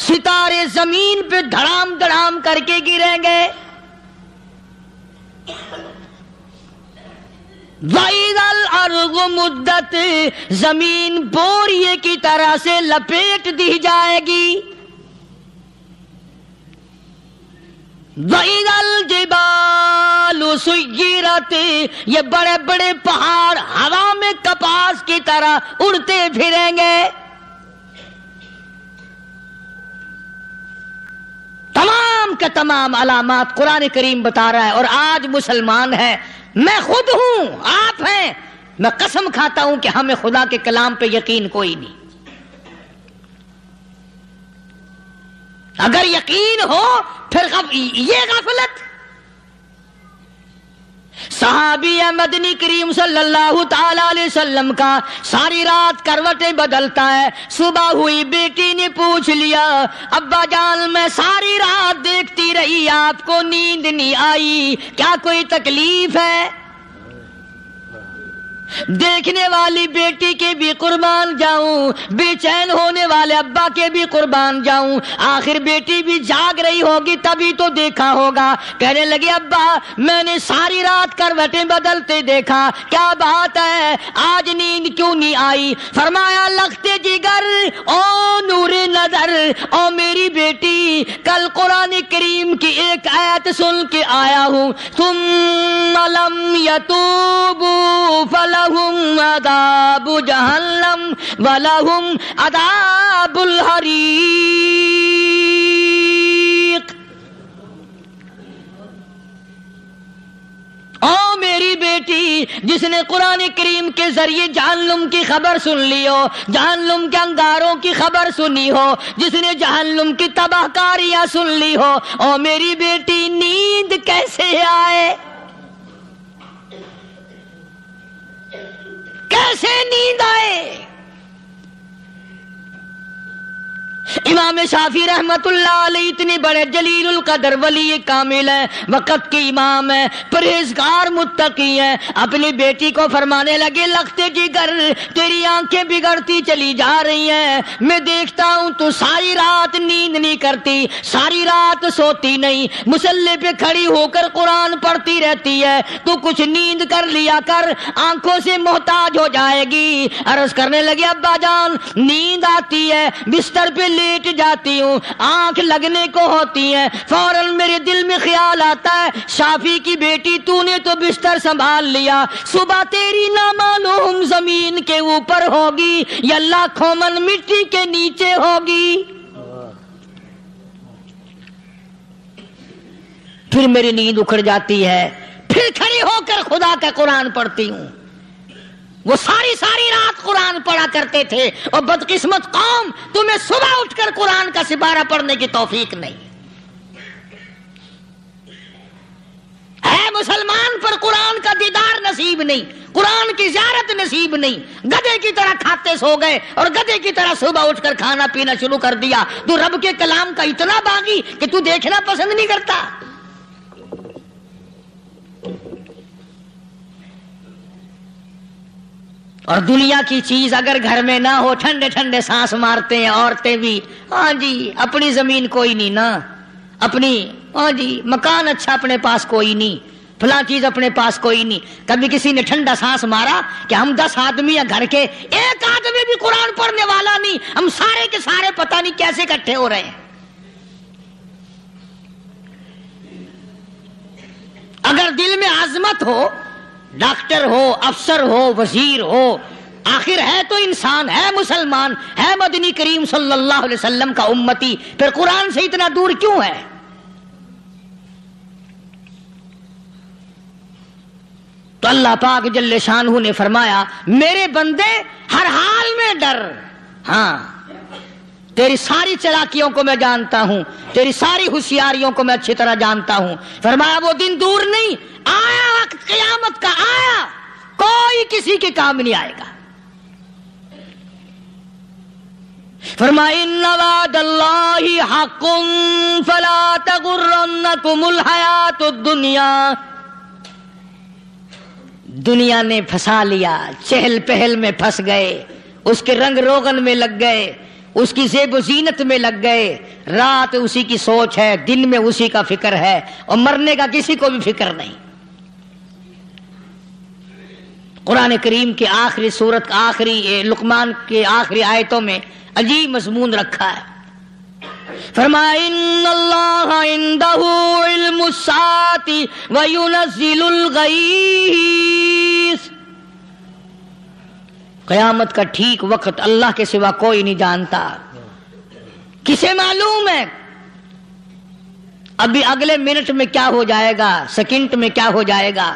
ستارے زمین پہ دھڑام دھڑام کر کے گریں گے. وَإِذَا الْأَرْضُ مُدَّتْ زمین بوریے کی طرح سے لپیٹ دی جائے گی. وَإِذَا الْجِبَالُ سُيِّرَتْ یہ بڑے بڑے پہاڑ ہوا میں کپاس کی طرح اڑتے پھریں گے. تمام کے تمام علامات قرآن کریم بتا رہا ہے. اور آج مسلمان ہے، میں خود ہوں، آپ ہیں، میں قسم کھاتا ہوں کہ ہمیں خدا کے کلام پہ یقین کوئی نہیں. اگر یقین ہو پھر یہ غفلت. صحابی مدنی کریم صلی اللہ تعالی علیہ وسلم کا ساری رات کروٹیں بدلتا ہے. صبح ہوئی بیٹی نے پوچھ لیا، ابا جان میں ساری رات دیکھتی رہی، آپ کو نیند نہیں آئی، کیا کوئی تکلیف ہے؟ دیکھنے والی بیٹی کے بھی قربان جاؤں، بے چین ہونے والے ابا کے بھی قربان جاؤں. آخر بیٹی بھی جاگ رہی ہوگی تبھی تو دیکھا ہوگا. کہنے لگے ابا میں نے ساری رات کروٹیں بدلتے دیکھا، کیا بات ہے، آج نیند کیوں نہیں آئی؟ فرمایا لختے جگر او نور نظر، او میری بیٹی کل قرآن کریم کی ایک آیت سن کے آیا ہوں، ثم لم یتوبوا فلہم عذاب جہنم ولہم عذاب الحریق. او میری بیٹی جس نے قرآن کریم کے ذریعے جہنم کی خبر سن لی ہو، جہنم کے انگاروں کی خبر سنی ہو، جس نے جہنم کی تباہ کاریاں سن لی ہو، او میری بیٹی نیند کیسے آئے؟ کیسے نیند آئے؟ امام شافعی رحمت اللہ علیہ اتنے بڑے جلیل القدر ولی کامل ہیں، وقت کے امام ہیں، پرہیزگار متقی ہیں. اپنی بیٹی کو فرمانے لگے لختے جگر تیری آنکھیں بگڑتی چلی جا رہی ہیں، میں دیکھتا ہوں تو ساری رات نیند نہیں کرتی، ساری رات سوتی نہیں، مصلی پہ کھڑی ہو کر قرآن پڑھتی رہتی ہے، تو کچھ نیند کر لیا کر، آنکھوں سے محتاج ہو جائے گی. عرض کرنے لگے ابا جان نیند آتی ہے، بستر پہ لیٹ جاتی ہوں، آنکھ لگنے کو ہوتی ہے، فوراً میرے دل میں خیال آتا ہے شافی کی بیٹی تو نے تو بستر سنبھال لیا، صبح تیری نہ معلوم زمین کے اوپر ہوگی یا لاکھوں من مٹی کے نیچے ہوگی. پھر میری نیند اکھڑ جاتی ہے، پھر کھڑی ہو کر خدا کا قرآن پڑھتی ہوں. وہ ساری رات قرآن پڑھا کرتے تھے، اور بدقسمت قوم تمہیں صبح اٹھ کر قرآن کا سپارہ پڑھنے کی توفیق نہیں ہے. مسلمان پر قرآن کا دیدار نصیب نہیں، قرآن کی زیارت نصیب نہیں. گدھے کی طرح کھاتے سو گئے اور گدھے کی طرح صبح اٹھ کر کھانا پینا شروع کر دیا. تو رب کے کلام کا اتنا باغی کہ تو دیکھنا پسند نہیں کرتا. اور دنیا کی چیز اگر گھر میں نہ ہو، ٹھنڈے ٹھنڈے سانس مارتے ہیں عورتیں بھی، ہاں جی اپنی زمین کوئی نہیں نا، اپنی ہاں جی مکان اچھا اپنے پاس کوئی نہیں، فلاں چیز اپنے پاس کوئی نہیں. کبھی کسی نے ٹھنڈا سانس مارا کہ ہم 10 آدمی ہیں گھر کے، ایک آدمی بھی قرآن پڑھنے والا نہیں، ہم سارے کے سارے پتہ نہیں کیسے اکٹھے ہو رہے ہیں. اگر دل میں عظمت ہو، ڈاکٹر ہو، افسر ہو، وزیر ہو، آخر ہے تو انسان، ہے مسلمان، ہے مدنی کریم صلی اللہ علیہ وسلم کا امتی، پھر قرآن سے اتنا دور کیوں ہے؟ تو اللہ پاک جل شانہ نے فرمایا میرے بندے ہر حال میں ڈر. ہاں تیری ساری چلاکیوں کو میں جانتا ہوں، تیری ساری ہوشیاریوں کو میں اچھی طرح جانتا ہوں. فرمایا وہ دن دور نہیں، آیا وقت قیامت کا، آیا، کوئی کسی کے کام نہیں آئے گا. فرمایا ان وعد اللہ حق فلا تغرنکم الحیات الدنیا. دنیا نے پھنسا لیا، چہل پہل میں پھنس گئے، اس کے رنگ روغن میں لگ گئے، اس کی زیب و زینت میں لگ گئے، رات اسی کی سوچ ہے، دن میں اسی کا فکر ہے، اور مرنے کا کسی کو بھی فکر نہیں۔ قرآن کریم کے آخری سورت آخری لقمان کے آخری آیتوں میں عجیب مضمون رکھا ہے۔ فرمایا ان اللہ عندہ علم الساعۃ وینزل الغیث، قیامت کا ٹھیک وقت اللہ کے سوا کوئی نہیں جانتا۔ کسے معلوم ہے ابھی اگلے منٹ میں کیا ہو جائے گا، سیکنڈ میں کیا ہو جائے گا۔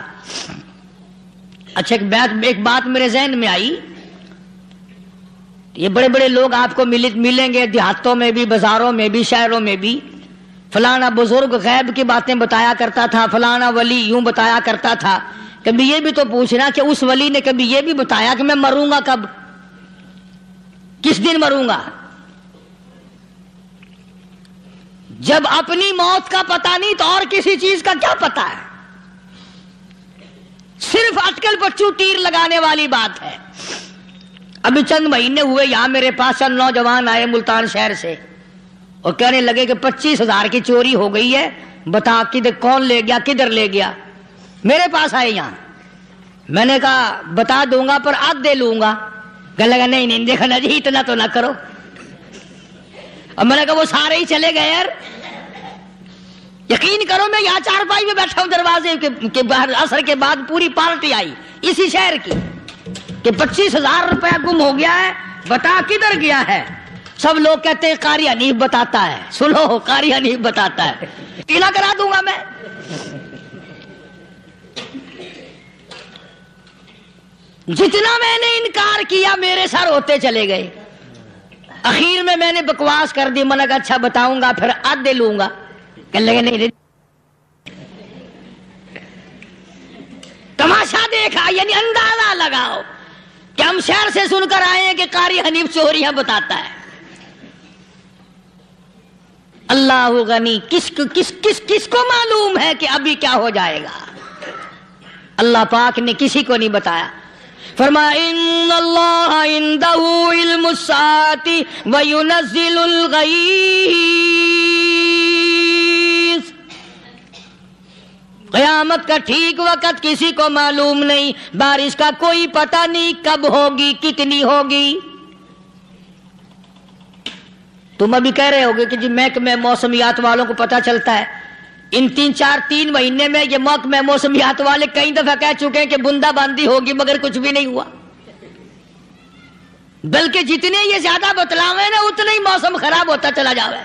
اچھا ایک بات میرے ذہن میں آئی، یہ بڑے بڑے لوگ آپ کو ملیں گے دیہاتوں میں بھی، بازاروں میں بھی، شہروں میں بھی، فلانا بزرگ غیب کی باتیں بتایا کرتا تھا، فلانا ولی یوں بتایا کرتا تھا۔ کبھی یہ بھی تو پوچھنا کہ اس ولی نے کبھی یہ بھی بتایا کہ میں مروں گا کب، کس دن مروں گا؟ جب اپنی موت کا پتہ نہیں تو اور کسی چیز کا کیا پتہ ہے؟ صرف اٹکل پچو تیر لگانے والی بات ہے۔ ابھی چند مہینے ہوئے یہاں میرے پاس چند نوجوان آئے ملتان شہر سے اور کہنے لگے کہ 25,000 کی چوری ہو گئی ہے، بتا کدھر کون لے گیا، کدھر لے گیا۔ میرے پاس آئے یہاں، میں نے کہا بتا دوں گا پر آدھے لوں گا۔ کہنے لگا نہیں دیکھنا جی اتنا تو نہ کرو۔ اور میں نے کہا وہ سارے ہی چلے گئے یار، یقین کرو میں یہاں چارپائی میں بیٹھا ہوں دروازے کے باہر، عصر کے بعد پوری پارٹی آئی اسی شہر کی کہ 25,000 روپیہ گم ہو گیا ہے، بتا کدھر گیا ہے۔ سب لوگ کہتے ہیں قاری حنیف بتاتا ہے، سنو قاری حنیف بتاتا ہے، ٹیلا کرا دوں گا میں۔ جتنا میں نے انکار کیا میرے سر ہوتے چلے گئے۔ اخیر میں نے بکواس کر دی، میں نے کہا اچھا بتاؤں گا پھر آدھے لوں گا۔ کہنے لگے نہیں، تماشا دیکھا یعنی اندازہ لگاؤ کہ ہم شہر سے سن کر آئے ہیں کہ قاری حنیف چوریاں بتاتا ہے۔ اللہ غنی، کس کو معلوم ہے کہ ابھی کیا ہو جائے گا؟ اللہ پاک نے کسی کو نہیں بتایا۔ فرمایا ان اللہ عندہ علم الساعۃ وینزل الغیث، قیامت کا ٹھیک وقت کسی کو معلوم نہیں، بارش کا کوئی پتہ نہیں کب ہوگی، کتنی ہوگی۔ تم ابھی کہہ رہے ہوگے کہ جی محکمہ موسمیات والوں کو پتہ چلتا ہے۔ ان 3 مہینے میں یہ محکمہ موسمیات والے کئی دفعہ کہہ چکے ہیں کہ بندہ باندی ہوگی، مگر کچھ بھی نہیں ہوا۔ بلکہ جتنے یہ زیادہ بتلاوے نا اتنا ہی موسم خراب ہوتا چلا جاوے۔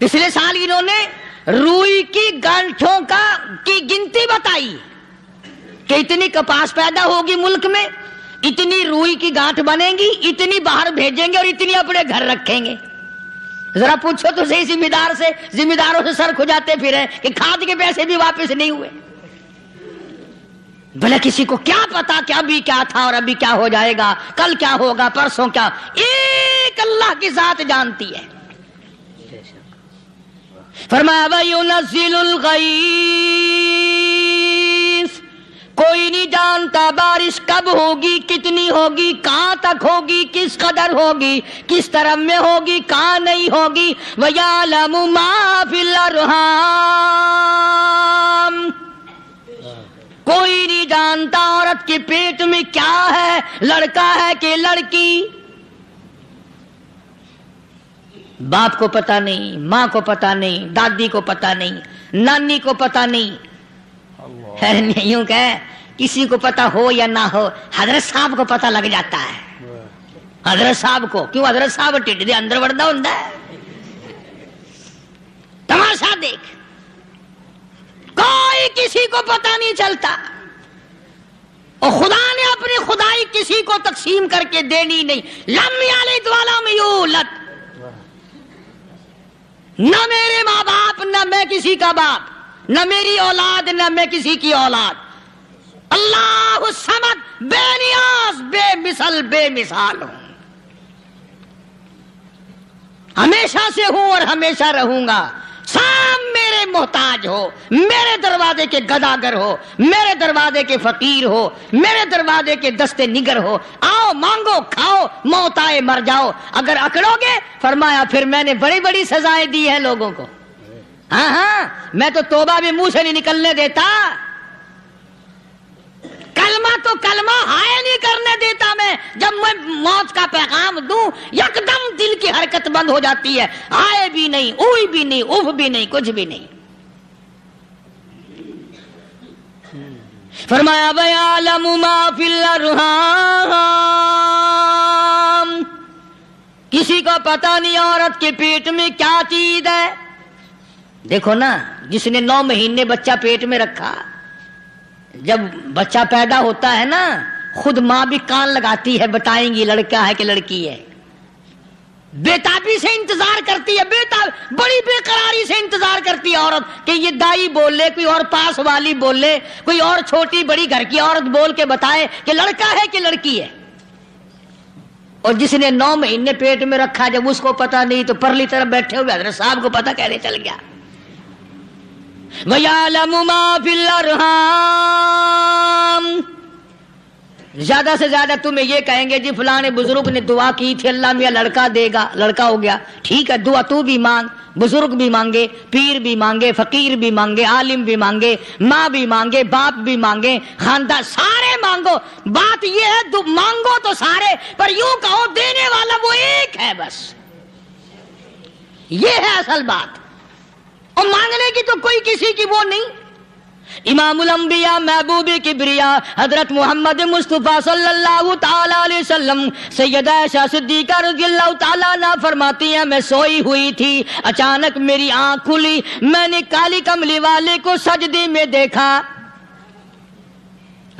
پچھلے سال انہوں نے روئی کی گانٹھوں کی گنتی بتائی کہ اتنی کپاس پیدا ہوگی ملک میں، اتنی روئی کی گانٹھ بنے گی، اتنی باہر بھیجیں گے اور اتنی اپنے گھر رکھیں گے۔ ذرا پوچھو تو صحیح ذمہ داروں سے سر کھجاتے پھرے کہ کھاد کے پیسے بھی واپس نہیں ہوئے۔ بھلا کسی کو کیا پتا کہ ابھی کیا تھا اور ابھی کیا ہو جائے گا، کل کیا ہوگا، پرسوں کیا، ایک اللہ کی ذات جانتی ہے۔ فرمایا وَيُنَزِّلُ الْغَيْثَ، کوئی نہیں جانتا بارش کب ہوگی، کتنی ہوگی، کہاں تک ہوگی، کس قدر ہوگی، کس طرف میں ہوگی، کہاں نہیں ہوگی۔ وَيَعْلَمُ مَا فِي الْأَرْحَامِ، کوئی نہیں جانتا عورت کے پیٹ میں کیا ہے، لڑکا ہے کہ لڑکی۔ باپ کو پتہ نہیں، ماں کو پتہ نہیں، دادی کو پتہ نہیں، نانی کو پتہ نہیں۔ یوں کہ کسی کو پتہ ہو یا نہ ہو، حضرت صاحب کو پتہ لگ جاتا ہے۔ حضرت صاحب کو کیوں؟ حضرت صاحب ٹھڈ دے اندر وڑدا ہوندا ہے۔ تماشا دیکھ، کوئی کسی کو پتہ نہیں چلتا، اور خدا نے اپنی خدائی کسی کو تقسیم کر کے دینی نہیں۔ لم یلد ولم یولد، نہ میرے ماں باپ، نہ میں کسی کا باپ، نہ میری اولاد، نہ میں کسی کی اولاد۔ اللہ الصمد، بے نیاز، بے مثال ہوں، ہمیشہ سے ہوں اور ہمیشہ رہوں گا۔ سب میرے میرے محتاج ہو، میرے دروازے کے گداگر ہو، میرے دروازے کے فقیر ہو، میرے دروازے کے دستے نگر ہو، آؤ مانگو کھاؤ، موت آئے مر جاؤ، اگر اکڑو گے فرمایا پھر میں نے بڑی بڑی سزائیں دی ہیں لوگوں کو۔ ہاں ہاں، میں تو توبہ بھی منہ سے نہیں نکلنے دیتا، کلمہ تو کلمہ ہائے نہیں کرنے دیتا میں، جب میں موت کا پیغام دوں یکدم دل کی حرکت بند ہو جاتی ہے، ہائے بھی نہیں، اوئی بھی نہیں، اف بھی نہیں، کچھ بھی نہیں۔ فرمایا وَيَعْلَمُ مَا فِي الْأَرْحَامِ، کسی کو پتہ نہیں عورت کے پیٹ میں کیا چیز ہے۔ دیکھو نا، جس نے 9 مہینے بچہ پیٹ میں رکھا، جب بچہ پیدا ہوتا ہے نا خود ماں بھی کان لگاتی ہے، بتائیں گی لڑکا ہے کہ لڑکی ہے، بےتابی سے انتظار کرتی ہے، بڑی بے قراری سے انتظار کرتی ہے عورت کہ یہ دائی بول لے، کوئی اور پاس والی بول لے، کوئی اور چھوٹی بڑی گھر کی عورت بول کے بتائے کہ لڑکا ہے کہ لڑکی ہے۔ اور جس نے 9 مہینے پیٹ میں رکھا، جب اس کو پتا نہیں تو پرلی طرف بیٹھے ہوئے حضرت صاحب کو پتا کیسے چل گیا؟ وَيَعْلَمُ مَا فِي الْأَرْحَامِ، زیادہ سے زیادہ تمہیں یہ کہیں گے جی فلاں بزرگ نے دعا کی تھی اللہ میاں لڑکا دے گا، لڑکا ہو گیا، ٹھیک ہے دعا تو بھی مانگ، بزرگ بھی مانگے، پیر بھی مانگے، فقیر بھی مانگے، عالم بھی مانگے، ماں بھی مانگے، باپ بھی مانگے، خاندان سارے مانگو، بات یہ ہے مانگو تو سارے، پر یوں کہو دینے والا وہ ایک ہے بس، یہ ہے اصل بات، اور مانگنے کی تو کوئی کسی کی وہ نہیں۔ امام الانبیاء محبوب کبریا حضرت محمد مصطفیٰ صلی اللہ تعالی علیہ وسلم سیدہ عائشہ صدیقہ رضی اللہ تعالیٰ عنہ فرماتی ہیں میں سوئی ہوئی تھی، اچانک میری آنکھ کھلی، میں نے کالی کملی والے کو سجدے میں دیکھا،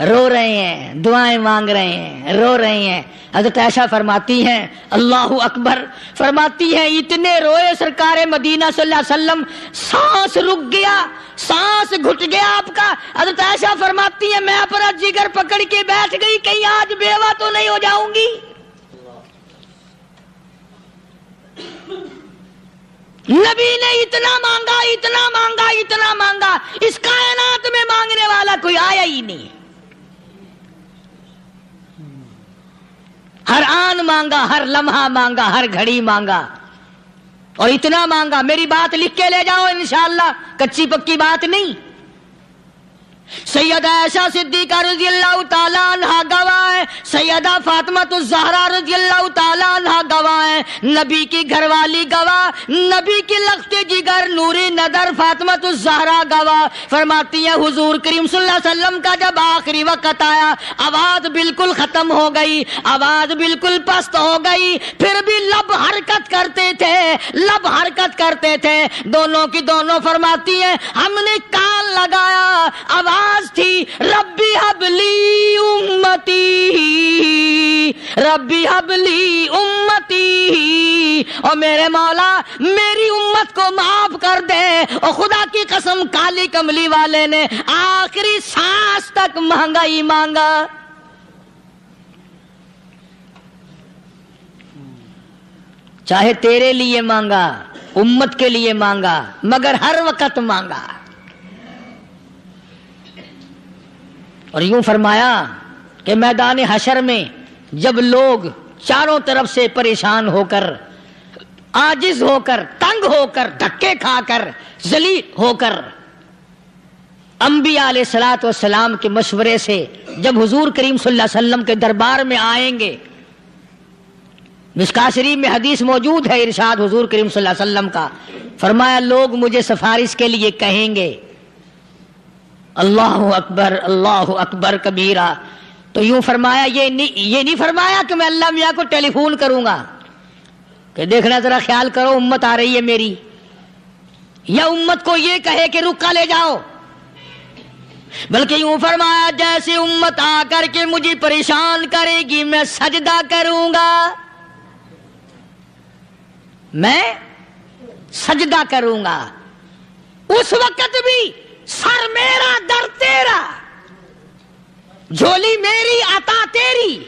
رو رہے ہیں، دعائیں مانگ رہے ہیں، رو رہے ہیں۔ حضرت عائشہ فرماتی ہیں اللہ اکبر، فرماتی ہیں اتنے روئے سرکار مدینہ صلی اللہ علیہ وسلم، سانس رک گیا، سانس گھٹ گیا آپ کا۔ حضرت عائشہ فرماتی ہیں میں اپنا جگر پکڑ کے بیٹھ گئی، کہیں آج بیوہ تو نہیں ہو جاؤں گی۔ نبی نے اتنا مانگا، اتنا مانگا، اتنا مانگا، اس کائنات میں مانگنے والا کوئی آیا ہی نہیں، ہر آن مانگا، ہر لمحہ مانگا، ہر گھڑی مانگا، اور اتنا مانگا۔ میری بات لکھ کے لے جاؤ انشاءاللہ، کچی پکی بات نہیں۔ سیدہ عائشہ صدیقہ رضی اللہ تعالیٰ عنہ گواہ ہے، سیدہ فاطمہ الزہرا رضی اللہ تعالیٰ عنہ گواہ ہے، نبی کی گھر والی گواہ، نبی کی لخت جگر نوری نظر فاطمہ الزہرا گواہ، فرماتی ہیں حضور کریم صلی اللہ علیہ وسلم کا جب آخری وقت آیا، آواز بالکل ختم ہو گئی، آواز بالکل پست ہو گئی، پھر بھی لب حرکت کرتے تھے، لب حرکت کرتے تھے، دونوں کی دونوں فرماتی ہیں ہم نے کان لگایا، آواز تھی ربی حبلی امتی، ربی حبلی امتی، اور میرے مولا میری امت کو معاف کر دے۔ اور خدا کی قسم کالی کملی والے نے آخری سانس تک مانگا ہی مانگا۔ چاہے تیرے لیے مانگا، امت کے لیے مانگا، مگر ہر وقت مانگا۔ اور یوں فرمایا کہ میدان حشر میں جب لوگ چاروں طرف سے پریشان ہو کر، عاجز ہو کر، تنگ ہو کر، دھکے کھا کر، ذلیل ہو کر، انبیاء علیہ الصلوۃ والسلام کے مشورے سے جب حضور کریم صلی اللہ علیہ وسلم کے دربار میں آئیں گے، مشکاۃ شریف میں حدیث موجود ہے، ارشاد حضور کریم صلی اللہ علیہ وسلم کا، فرمایا لوگ مجھے سفارش کے لیے کہیں گے اللہ اکبر اللہ اکبر کبیرہ، تو یوں فرمایا یہ نہیں فرمایا کہ میں اللہ میاں کو ٹیلی فون کروں گا کہ دیکھنا ذرا خیال کرو امت آ رہی ہے میری، یا امت کو یہ کہے کہ رکا لے جاؤ، بلکہ یوں فرمایا جیسے امت آ کر کے مجھے پریشان کرے گی میں سجدہ کروں گا، میں سجدہ کروں گا، اس وقت بھی سر میرا در تیرا، جھولی میری عطا تیری۔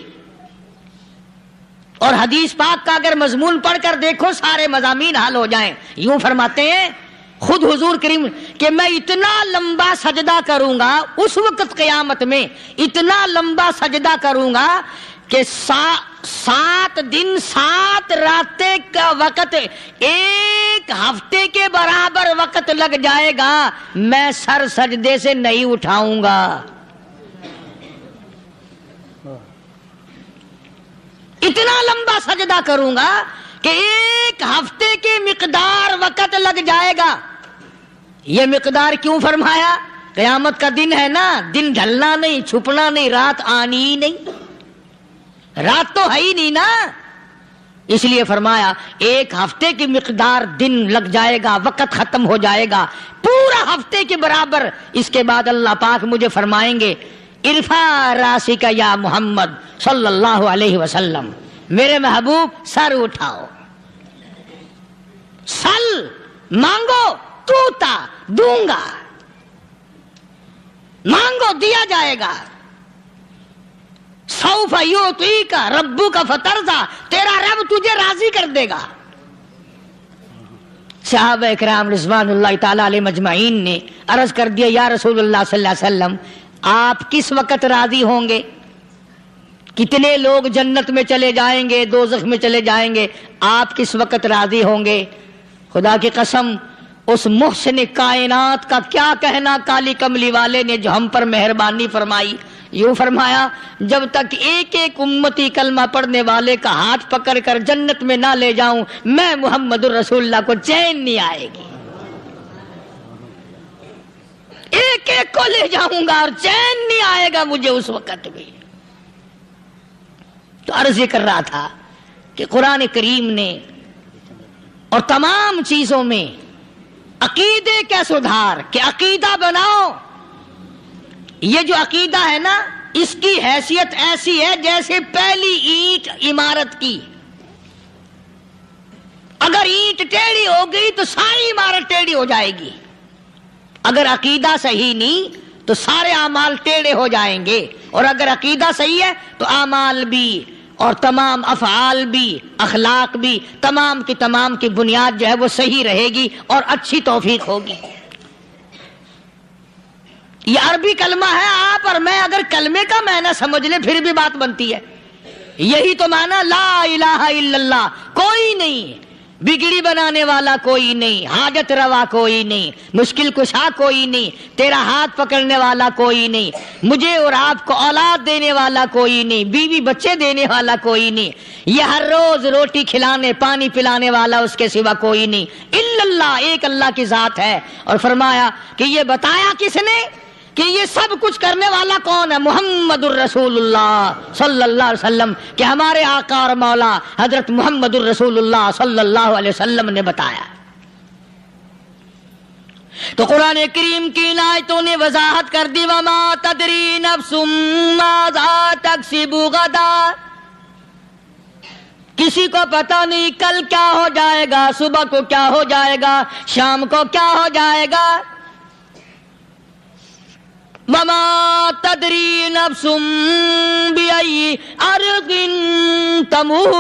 اور حدیث پاک کا اگر مضمون پڑھ کر دیکھو سارے مضامین حل ہو جائیں۔ یوں فرماتے ہیں خود حضور کریم کہ میں اتنا لمبا سجدہ کروں گا اس وقت قیامت میں، اتنا لمبا سجدہ کروں گا کہ 7 دن 7 راتیں کا وقت 1 ہفتے کے برابر وقت لگ جائے گا، میں سر سجدے سے نہیں اٹھاؤں گا۔ اتنا لمبا سجدہ کروں گا کہ 1 ہفتے کی مقدار وقت لگ جائے گا۔ یہ مقدار کیوں فرمایا؟ قیامت کا دن ہے نا، دن ڈھلنا نہیں، چھپنا نہیں، رات آنی ہی نہیں، رات تو ہے ہی نہیں نا، اس لیے فرمایا 1 ہفتے کی مقدار دن لگ جائے گا، وقت ختم ہو جائے گا پورا ہفتے کے برابر۔ اس کے بعد اللہ پاک مجھے فرمائیں گے ارفع راسک یا محمد صلی اللہ علیہ وسلم، میرے محبوب سر اٹھاؤ، سل مانگو توتا دوں گا، مانگو دیا جائے گا، سوف یعطیک ربک فترضی، تیرا رب تجھے راضی کر دے گا۔ صحابہ اکرام رضوان اللہ تعالی علیہ مجمعین نے عرض کر دیا یا رسول اللہ صلی اللہ علیہ وسلم آپ کس وقت راضی ہوں گے؟ کتنے لوگ جنت میں چلے جائیں گے، دوزخ میں چلے جائیں گے، آپ کس وقت راضی ہوں گے؟ خدا کی قسم اس محسن کائنات کا کیا کہنا کالی کملی والے نے جو ہم پر مہربانی فرمائی، یوں فرمایا جب تک ایک ایک امتی کلمہ پڑھنے والے کا ہاتھ پکڑ کر جنت میں نہ لے جاؤں میں محمد الرسول اللہ کو چین نہیں آئے گی، ایک ایک کو لے جاؤں گا اور چین نہیں آئے گا مجھے اس وقت بھی۔ تو عرض یہ کر رہا تھا کہ قرآن کریم نے اور تمام چیزوں میں عقیدے کا سدھار کہ عقیدہ بناؤ، یہ جو عقیدہ ہے نا اس کی حیثیت ایسی ہے جیسے پہلی اینٹ عمارت کی، اگر اینٹ ٹیڑھی ہو گئی تو ساری عمارت ٹیڑھی ہو جائے گی، اگر عقیدہ صحیح نہیں تو سارے اعمال ٹیڑھے ہو جائیں گے، اور اگر عقیدہ صحیح ہے تو اعمال بھی اور تمام افعال بھی اخلاق بھی تمام کی بنیاد جو ہے وہ صحیح رہے گی اور اچھی توفیق ہوگی۔ یہ عربی کلمہ ہے، آپ اور میں اگر کلمے کا معنی سمجھ لیں پھر بھی بات بنتی ہے، یہی تو معنی لا الہ الا اللہ، کوئی نہیں بگڑی بنانے والا، کوئی نہیں حاجت روا، کوئی نہیں مشکل کشا، کوئی نہیں تیرا ہاتھ پکڑنے والا، کوئی نہیں مجھے اور آپ کو اولاد دینے والا، کوئی نہیں بیوی بچے دینے والا، کوئی نہیں یہ ہر روز روٹی کھلانے پانی پلانے والا اس کے سوا کوئی نہیں، الا اللہ، ایک اللہ کی ذات ہے۔ اور فرمایا کہ یہ بتایا کس نے کہ یہ سب کچھ کرنے والا کون ہے؟ محمد الرسول اللہ صلی اللہ علیہ وسلم، کہ ہمارے آقا اور مولا حضرت محمد الرسول اللہ صلی اللہ علیہ وسلم نے بتایا۔ تو قرآن کریم کی ان آیتوں نے وضاحت کر دی وما تدری نفس ماذا تکسب غدا، کسی کو پتہ نہیں کل کیا ہو جائے گا، صبح کو کیا ہو جائے گا، شام کو کیا ہو جائے گا۔ وما تدری نفس بأي أرض تموت،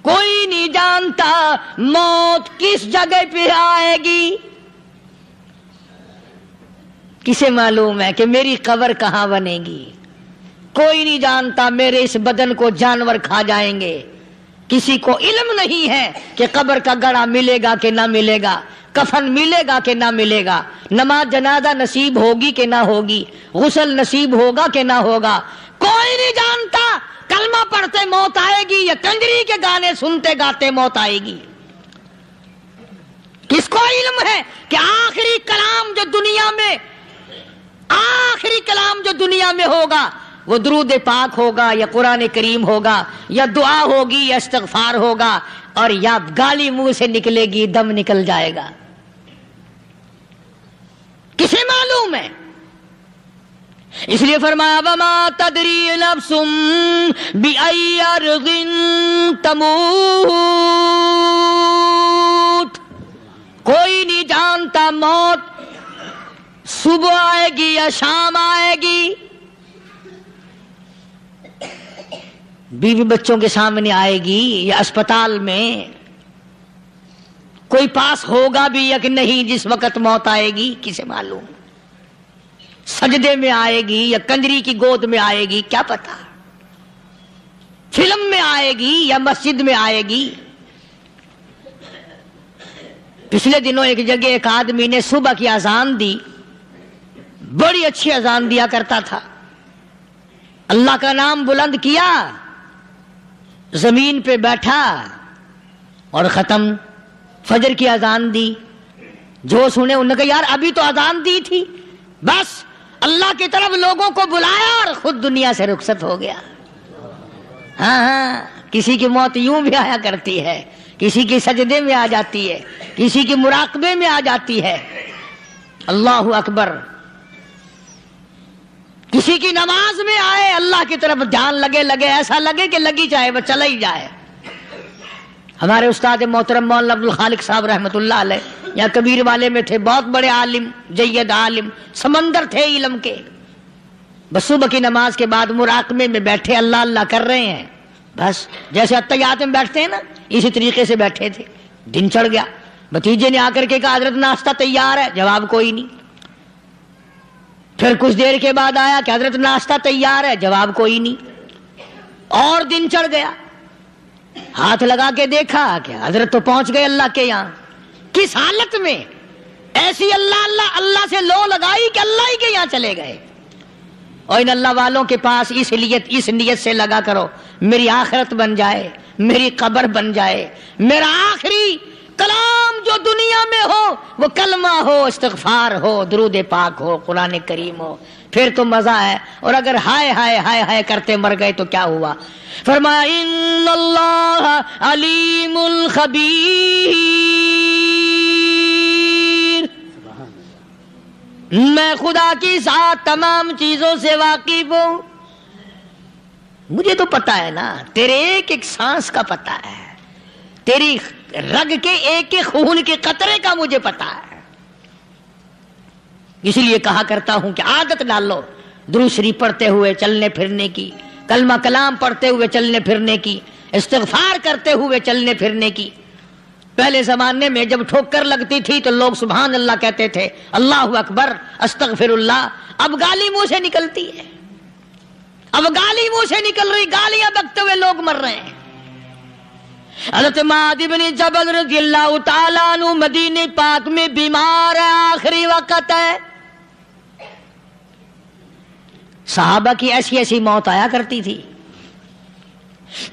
کوئی نہیں جانتا موت کس جگہ پہ آئے گی۔ کسے معلوم ہے کہ میری قبر کہاں بنے گی؟ کوئی نہیں جانتا میرے اس بدن کو جانور کھا جائیں گے، کسی کو علم نہیں ہے کہ قبر کا گڑھا ملے گا کہ نہ ملے گا، کفن ملے گا کہ نہ ملے گا، نماز جنازہ نصیب ہوگی کہ نہ ہوگی، غسل نصیب ہوگا کہ نہ ہوگا، کوئی نہیں جانتا۔ کلمہ پڑھتے موت آئے گی یا کنجری کے گانے سنتے گاتے موت آئے گی؟ کس کو علم ہے کہ آخری کلام جو دنیا میں ہوگا وہ درود پاک ہوگا یا قرآن کریم ہوگا یا دعا ہوگی یا استغفار ہوگا، اور یا گالی منہ سے نکلے گی، دم نکل جائے گا؟ کسے معلوم ہے؟ اس لیے فرمایا وما تدری نفس بأي أرض تموت، کوئی نہیں جانتا موت صبح آئے گی یا شام آئے گی، بیوی بچوں کے سامنے آئے گی یا اسپتال میں کوئی پاس ہوگا بھی یا کہ نہیں جس وقت موت آئے گی کسے معلوم؟ سجدے میں آئے گی یا کنجری کی گود میں آئے گی کیا پتا؟ فلم میں آئے گی یا مسجد میں آئے گی؟ پچھلے دنوں ایک جگہ ایک آدمی نے صبح کی اذان دی، بڑی اچھی اذان دیا کرتا تھا، اللہ کا نام بلند کیا، زمین پہ بیٹھا اور ختم۔ فجر کی اذان دی، جو سنے انہوں نے کہا یار ابھی تو اذان دی تھی، بس اللہ کی طرف لوگوں کو بلایا اور خود دنیا سے رخصت ہو گیا۔ ہاں کسی کی موت یوں بھی آیا کرتی ہے، کسی کی سجدے میں آ جاتی ہے، کسی کی مراقبے میں آ جاتی ہے۔ اللہ اکبر۔ کسی کی نماز میں آئے، اللہ کی طرف دھیان لگے ایسا لگے کہ لگی جائے وہ چلا ہی جائے۔ ہمارے استاد محترم مولانا عبد الخالق صاحب رحمۃ اللہ علیہ یا کبیر والے میں تھے، بہت بڑے عالم، جید عالم، سمندر تھے علم کے۔ بس صبح کی نماز کے بعد مراقبے میں بیٹھے، اللہ اللہ کر رہے ہیں، بس جیسے اتحیات میں بیٹھتے ہیں نا اسی طریقے سے بیٹھے تھے۔ دن چڑھ گیا، بھتیجے نے آ کر کے کہا حضرت ناشتہ تیار ہے، جواب کوئی نہیں۔ پھر کچھ دیر کے بعد آیا کہ حضرت ناشتہ تیار ہے، جواب کوئی نہیں۔ اور دن چڑھ گیا، ہاتھ لگا کے دیکھا کہ حضرت تو پہنچ گئے اللہ کے یہاں۔ کس حالت میں؟ ایسی اللہ اللہ اللہ سے لو لگائی کہ اللہ ہی کے یہاں چلے گئے۔ اور ان اللہ والوں کے پاس اس نیت سے لگا کرو میری آخرت بن جائے، میری قبر بن جائے، میرا آخری کلام جو دنیا میں ہو وہ کلمہ ہو، استغفار ہو، درود پاک ہو، قرآن کریم ہو، پھر تو مزہ ہے۔ اور اگر ہائے ہائے ہائے ہائے کرتے مر گئے تو کیا ہوا؟ فرمایا ان اللہ علیم الخبیر، میں خدا کی ذات تمام چیزوں سے واقف ہوں۔ مجھے تو پتا ہے نا، تیرے ایک ایک سانس کا پتا ہے، تیری رگ کے ایک ایک خون کے قطرے کا مجھے پتا ہے۔ اس لیے کہا کرتا ہوں کہ عادت ڈالو درود شریف پڑھتے ہوئے چلنے پھرنے کی، کلمہ کلام پڑھتے ہوئے چلنے پھرنے کی، استغفار کرتے ہوئے چلنے پھرنے کی۔ پہلے زمانے میں جب ٹھوکر لگتی تھی تو لوگ سبحان اللہ کہتے تھے، اللہ اکبر، استغفر اللہ۔ اب گالی منہ سے نکلتی ہے، اب گالی منہ سے نکل رہی، گالیاں بکتے ہوئے لوگ مر رہے ہیں۔ حضرت معاذ بن جبل رضی اللہ تعالیٰ عنہ مدینے پاک میں بیمار ہے، آخری وقت ہے۔ صحابہ کی ایسی ایسی موت آیا کرتی تھی،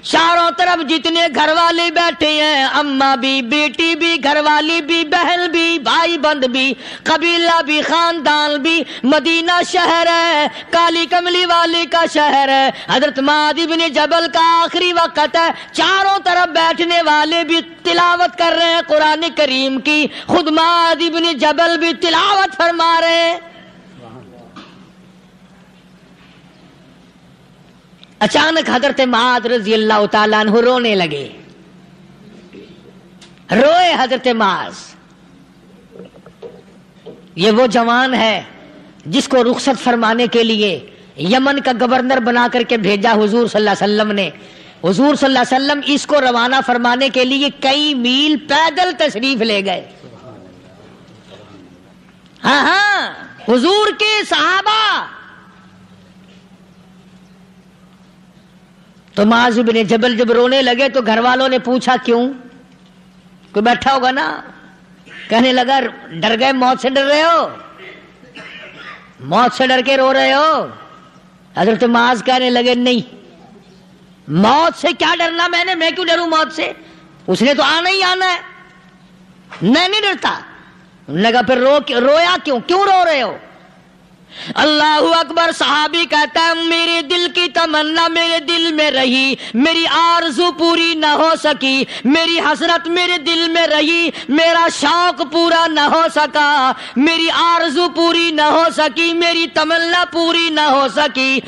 چاروں طرف جتنے گھر والے بیٹھے ہیں، اماں بھی، بیٹی بھی، گھر والی بھی، بہن بھی، بھائی بند بھی، قبیلہ بھی، خاندان بھی، مدینہ شہر ہے، کالی کملی والے کا شہر ہے، حضرت معاذ بن جبل کا آخری وقت ہے۔ چاروں طرف بیٹھنے والے بھی تلاوت کر رہے ہیں قرآن کریم کی، خود معاذ بن جبل بھی تلاوت فرما رہے ہیں۔ اچانک حضرت معاذ رضی اللہ تعالیٰ عنہ رونے لگے، روئے حضرت معاذ۔ یہ وہ جوان ہے جس کو رخصت فرمانے کے لیے یمن کا گورنر بنا کر کے بھیجا حضور صلی اللہ علیہ وسلم نے۔ حضور صلی اللہ علیہ وسلم اس کو روانہ فرمانے کے لیے کئی میل پیدل تشریف لے گئے۔ ہاں حضور کے صحابہ۔ تو معاذ بن جبل جب رونے لگے تو گھر والوں نے پوچھا کیوں؟ کوئی بیٹھا ہوگا نا، کہنے لگا ڈر گئے، موت سے ڈر رہے ہو، موت سے ڈر کے رو رہے ہو؟ حضرت معاذ کہنے لگے نہیں، موت سے کیا ڈرنا، میں کیوں ڈروں موت سے، اس نے تو آنا ہی آنا ہے، میں نہیں ڈرتا۔ انہوں نے کہا پھر رویا کیوں رو رہے ہو؟ اللہ اکبر۔ صحابی کہتا ہے میرے دل کی تمنا میرے دل میں رہی، میری آرزو پوری نہ ہو سکی، میری حسرت میرے دل میں رہی، میرا شوق پورا نہ ہو سکا، میری آرزو پوری نہ ہو سکی، میری تمنا پوری نہ ہو سکی،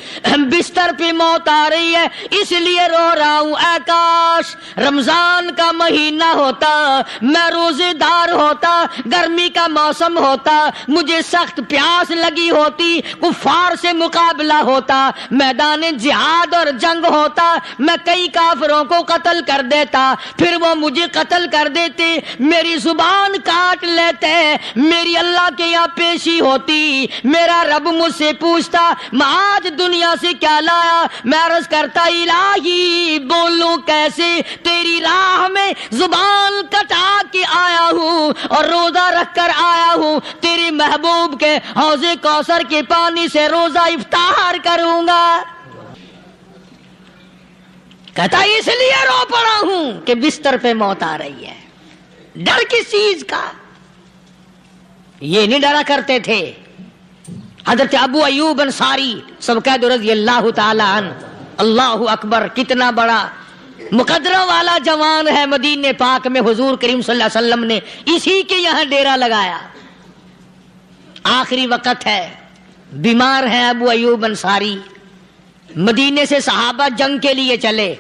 بستر پہ موت آ رہی ہے اس لیے رو رہا ہوں۔ اے کاش رمضان کا مہینہ ہوتا، میں روزے دار ہوتا، گرمی کا موسم ہوتا، مجھے سخت پیاس لگی ہوتی، ہوتی, کفار سے مقابلہ ہوتا, میدان جہاد اور جنگ ہوتا, میں کئی کافروں کو قتل کر دیتا, پھر وہ مجھے قتل کر دیتے, میری زبان کاٹ لیتے, میری اللہ کے یہاں پیشی ہوتی, میرا رب مجھ سے پوچھتا میں آج دنیا سے کیا لایا, میں عرض کرتا الہی بولوں کیسے, تیری راہ میں زبان کٹا کے آیا ہوں اور روزہ رکھ کر آیا ہوں, تیرے محبوب کے حوض کوثر کے پانی سے روزہ افطار کروں گا. کہتا اس لیے رو پڑا ہوں کہ بستر پہ موت آ رہی ہے. ڈر کس چیز کا؟ یہ نہیں ڈرا کرتے تھے. حضرت ابو ایوب انصاری سب کہہ دو رضی اللہ تعالی عنہ. اللہ اکبر, کتنا بڑا مقدرہ والا جوان ہے. مدینے پاک میں حضور کریم صلی اللہ علیہ وسلم نے اسی کے یہاں ڈیرا لگایا. آخری وقت ہے, بیمار ہے ابو ایوب انصاری. مدینے سے صحابہ جنگ کے لیے چلے.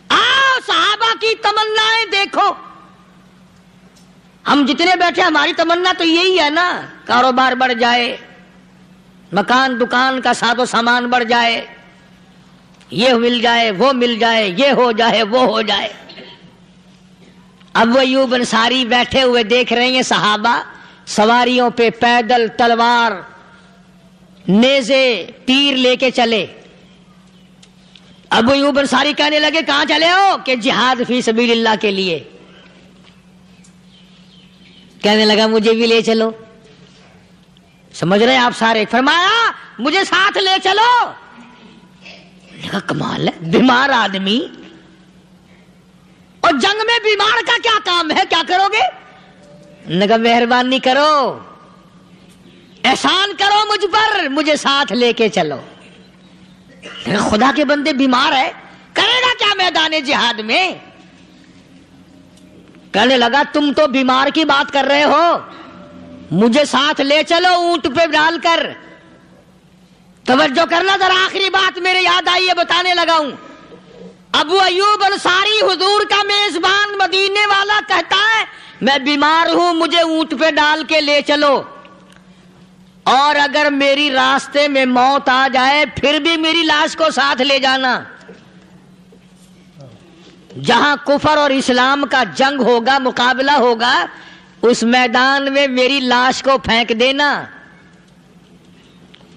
آؤ صحابہ کی تمنائیں دیکھو. ہم جتنے بیٹھے ہماری تمنا تو یہی ہے نا, کاروبار بڑھ جائے, مکان دکان کا ساز و سامان بڑھ جائے, یہ مل جائے وہ مل جائے, یہ ہو جائے وہ ہو جائے. ابو ایوب انصاری بیٹھے ہوئے دیکھ رہے ہیں صحابہ سواریوں پہ پیدل تلوار نیزے تیر لے کے چلے. ابو ایوب انصاری کہنے لگے کہاں چلے ہو؟ کہ جہاد فی سبیل اللہ کے لیے. کہنے لگا مجھے بھی لے چلو. سمجھ رہے آپ سارے؟ فرمایا مجھے ساتھ لے چلو. کمال ہے, بیمار آدمی اور جنگ میں بیمار کا کیا کام ہے, کیا کرو گے؟ نگا مہربانی کرو, احسان کرو مجھ پر, مجھے ساتھ لے کے چلو. خدا کے بندے بیمار ہے, کرے گا کیا میدان جہاد میں؟ کہنے لگا تم تو بیمار کی بات کر رہے ہو, مجھے ساتھ لے چلو اونٹ پہ ڈال کر. توجہ کرنا ذرا, آخری بات میرے یاد آئی ہے بتانے لگا ہوں. ابو ایوب انصاری حضور کا میزبان مدینے والا کہتا ہے میں بیمار ہوں, مجھے اونٹ پہ ڈال کے لے چلو, اور اگر میری راستے میں موت آ جائے پھر بھی میری لاش کو ساتھ لے جانا. جہاں کفر اور اسلام کا جنگ ہوگا, مقابلہ ہوگا, اس میدان میں میری لاش کو پھینک دینا.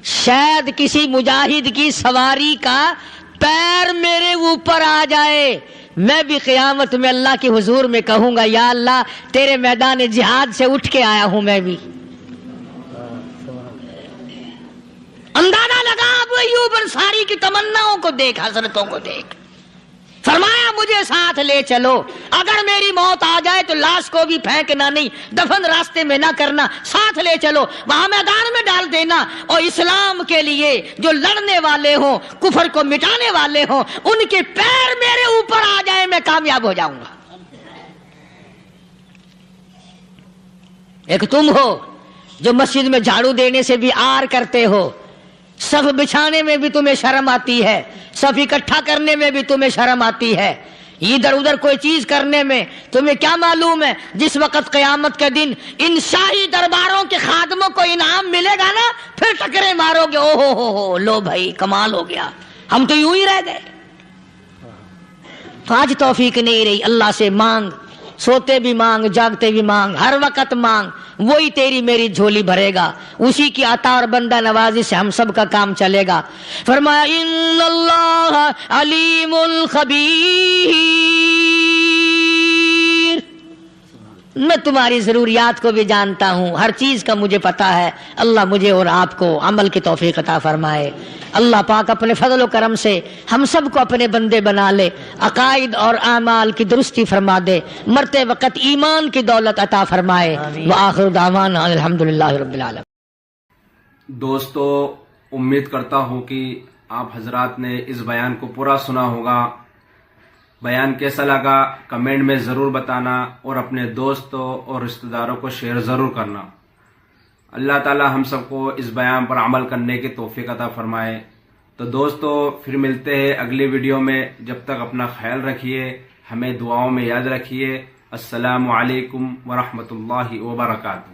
شاید کسی مجاہد کی سواری کا پیر میرے اوپر آ جائے, میں بھی قیامت میں اللہ کے حضور میں کہوں گا یا اللہ تیرے میدان جہاد سے اٹھ کے آیا ہوں میں بھی. اندازہ لگا ابو ایوب انصاری کی تمناؤں کو دیکھ, حسرتوں کو دیکھ. فرمایا مجھے ساتھ لے چلو, اگر میری موت آ جائے تو لاش کو بھی پھینکنا نہیں, دفن راستے میں نہ کرنا, ساتھ لے چلو, وہاں میدان میں ڈال دینا, اور اسلام کے لیے جو لڑنے والے ہوں, کفر کو مٹانے والے ہوں, ان کے پیر میرے اوپر آ جائے میں کامیاب ہو جاؤں گا. ایک تم ہو جو مسجد میں جھاڑو دینے سے بھی آر کرتے ہو, صف بچھانے میں بھی تمہیں شرم آتی ہے, صف اکٹھا کرنے میں بھی تمہیں شرم آتی ہے, ادھر ادھر کوئی چیز کرنے میں تمہیں کیا معلوم ہے جس وقت قیامت کے دن ان شاہی درباروں کے خادموں کو انعام ملے گا نا, پھر ٹکرے مارو گے, او ہو لو بھائی کمال ہو گیا, ہم تو یوں ہی رہ گئے. تو آج توفیق نہیں رہی. اللہ سے مانگ, سوتے بھی مانگ, جاگتے بھی مانگ, ہر وقت مانگ, وہی تیری میری جھولی بھرے گا. اسی کی عطا اور بندہ نوازی سے ہم سب کا کام چلے گا. فرمایا ان اللہ علیم خبیر, میں تمہاری ضروریات کو بھی جانتا ہوں, ہر چیز کا مجھے پتا ہے. اللہ مجھے اور آپ کو عمل کی توفیق عطا فرمائے. اللہ پاک اپنے فضل و کرم سے ہم سب کو اپنے بندے بنا لے, عقائد اور اعمال کی درستی فرما دے, مرتے وقت ایمان کی دولت عطا فرمائے. وآخر دعوانا الحمدللہ رب العالمین. دوستو, امید کرتا ہوں کہ آپ حضرات نے اس بیان کو پورا سنا ہوگا. بیان کیسا لگا کمنٹ میں ضرور بتانا, اور اپنے دوستوں اور رشتہ داروں کو شیئر ضرور کرنا. اللہ تعالی ہم سب کو اس بیان پر عمل کرنے کی توفیق عطا فرمائے. تو دوستو پھر ملتے ہیں اگلی ویڈیو میں. جب تک اپنا خیال رکھیے, ہمیں دعاؤں میں یاد رکھیے. السلام علیکم ورحمۃ اللہ وبرکاتہ.